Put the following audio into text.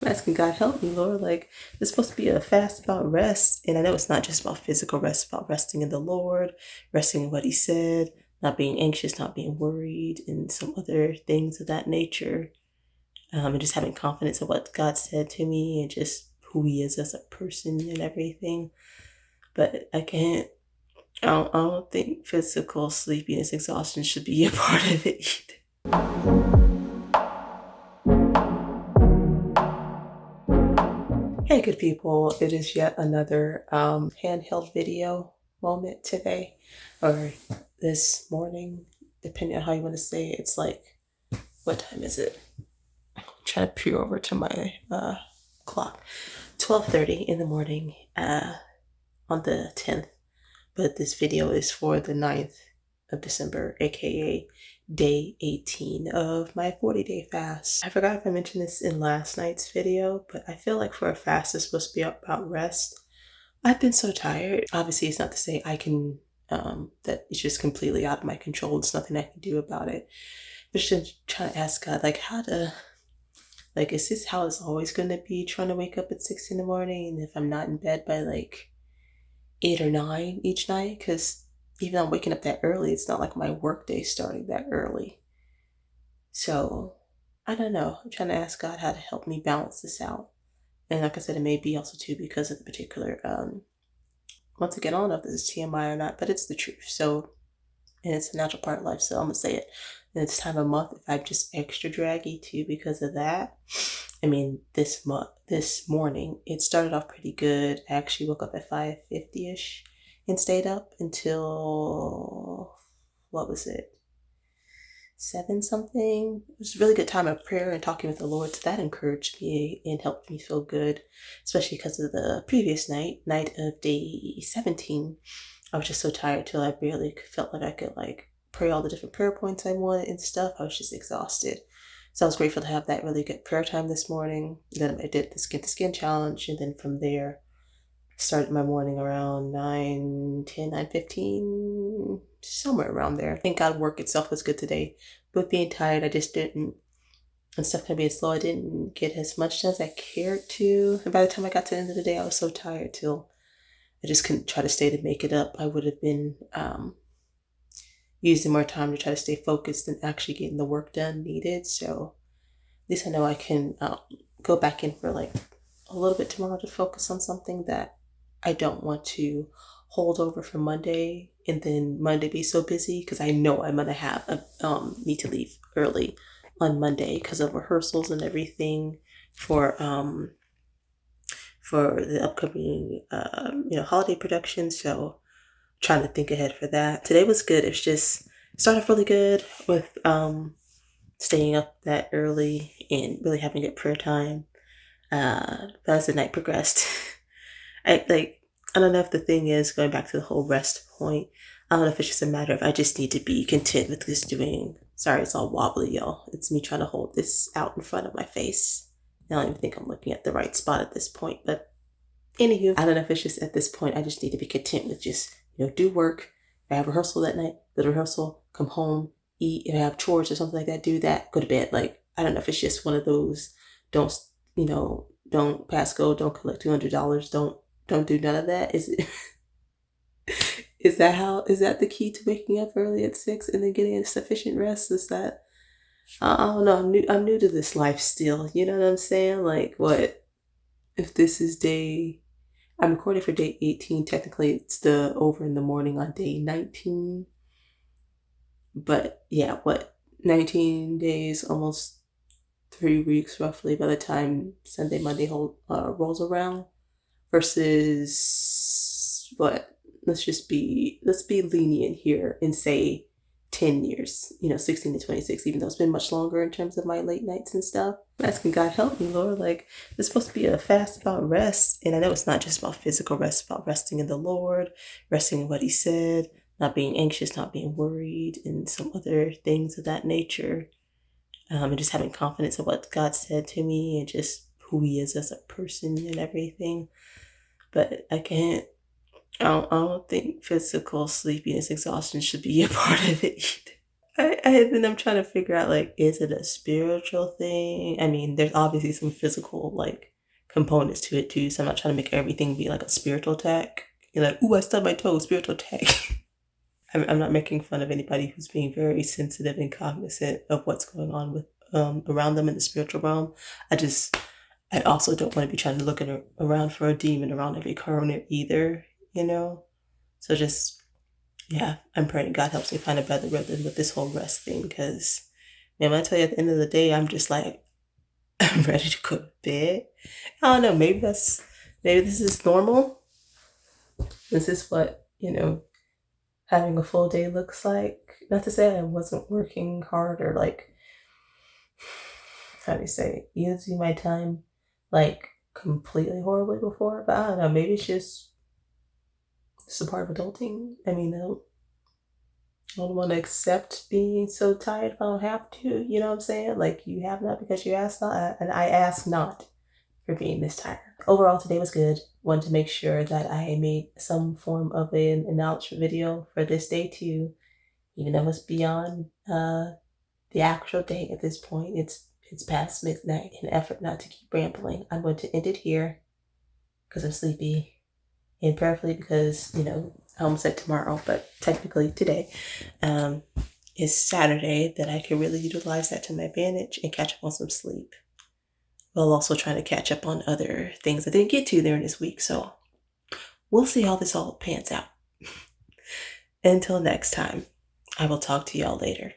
I'm asking God, help me, Lord. Like, it's supposed to be a fast about rest. And I know it's not just about physical rest, it's about resting in the Lord, resting in what He said, not being anxious, not being worried, and some other things of that nature. And just having confidence in what God said to me and just who He is as a person and everything. But I don't think physical sleepiness, exhaustion should be a part of it either. Hey, good people. It is yet another handheld video moment today, or this morning, depending on how you want to say it. It's like, what time is it? I'm trying to peer over to my clock. 12:30 in the morning on the 10th. But this video is for the 9th of December, aka day 18 of my 40-day fast. I forgot if I mentioned this in last night's video, but I feel like for a fast it's supposed to be about rest. I've been so tired. Obviously, it's not to say I can, that it's just completely out of my control. There's nothing I can do about it. But just trying to ask God, like, is this how it's always going to be, trying to wake up at 6 in the morning? And if I'm not in bed by like 8 or 9 each night, because even though I'm waking up that early, it's not like my work day starting that early. So I don't know. I'm trying to ask God how to help me balance this out. And like I said, it may be also too because of the particular, once again, I don't know if this is TMI or not, but it's the truth. So, and it's a natural part of life, so I'm gonna say it. And it's time of month if I'm just extra draggy too because of that. I mean, this morning, it started off pretty good. I actually woke up at 5:50ish and stayed up until, what was it, 7 something. It was a really good time of prayer and talking with the Lord. So that encouraged me and helped me feel good, especially because of the previous night of day 17. I was just so tired till I barely felt like I could like pray all the different prayer points I wanted and stuff. I was just exhausted. So I was grateful to have that really good prayer time this morning. Then I did the skin to skin challenge, and then from there started my morning around 9:10, 9:15, somewhere around there. Thank God work itself was good today. But being tired, I just didn't, and stuff kind of being slow, I didn't get as much as I cared to. And by the time I got to the end of the day, I was so tired till I just couldn't try to stay to make it up. I would have been using more time to try to stay focused and actually getting the work done needed. So at least I know I can go back in for like a little bit tomorrow to focus on something that I don't want to hold over for Monday and then Monday be so busy because I know I'm gonna have need to leave early on Monday because of rehearsals and everything for the upcoming holiday production. So trying to think ahead for that. Today was good. It's just started off really good with staying up that early and really having a good prayer time. But as the night progressed, I don't know if the thing is going back to the whole rest point. I don't know if it's just a matter of I just need to be content with just doing. Sorry, it's all wobbly, y'all. It's me trying to hold this out in front of my face. I don't even think I'm looking at the right spot at this point. But anywho, I don't know if it's just at this point I just need to be content with just do work. If I have rehearsal that night, go to rehearsal, come home, eat. If I have chores or something like that, do that. Go to bed. Like I don't know if it's just one of those. Don't don't pass go. Don't collect $200. Don't do none of that. Is it? Is that the key to waking up early at 6 and then getting sufficient rest? Is that I don't know. I'm new to this life still. You know what I'm saying? Like what if this is day I'm recording for day 18. Technically it's the over in the morning on day 19. But yeah, 19 days, almost 3 weeks roughly by the time Sunday, Monday rolls around versus what? Let's be lenient here and say 10 years, 16 to 26, even though it's been much longer in terms of my late nights and stuff. I'm asking God, help me, Lord. Like, it's supposed to be a fast about rest. And I know it's not just about physical rest, it's about resting in the Lord, resting in what He said, not being anxious, not being worried, and some other things of that nature. And just having confidence in what God said to me and just who He is as a person and everything. But I don't think physical sleepiness, exhaustion should be a part of it either. then I'm trying to figure out like, is it a spiritual thing? I mean, there's obviously some physical like components to it too. So I'm not trying to make everything be like a spiritual attack. You're like, ooh, I stubbed my toe, spiritual attack. I'm not making fun of anybody who's being very sensitive and cognizant of what's going on with around them in the spiritual realm. I also don't want to be trying to look around for a demon around every corner either, you know? So just, yeah, I'm praying God helps me find a better rhythm with this whole rest thing because, man, when I tell you at the end of the day, I'm just like, I'm ready to go to bed. I don't know, maybe this is normal. This is what, having a full day looks like. Not to say I wasn't working hard or like, how do you say, using my time like completely horribly before, but I don't know, maybe it's a part of adulting. I mean, I don't want to accept being so tired if I don't have to, you know what I'm saying? Like, you have not because you asked not, and I ask not for being this tired. Overall, today was good. Wanted to make sure that I made some form of an acknowledgement video for this day too, even though it's beyond the actual day at this point. It's past midnight. In an effort not to keep rambling, I'm going to end it here because I'm sleepy, and prayerfully because I almost said tomorrow, but technically today is Saturday that I can really utilize that to my advantage and catch up on some sleep, while also trying to catch up on other things I didn't get to during this week. So we'll see how this all pans out. Until next time, I will talk to y'all later.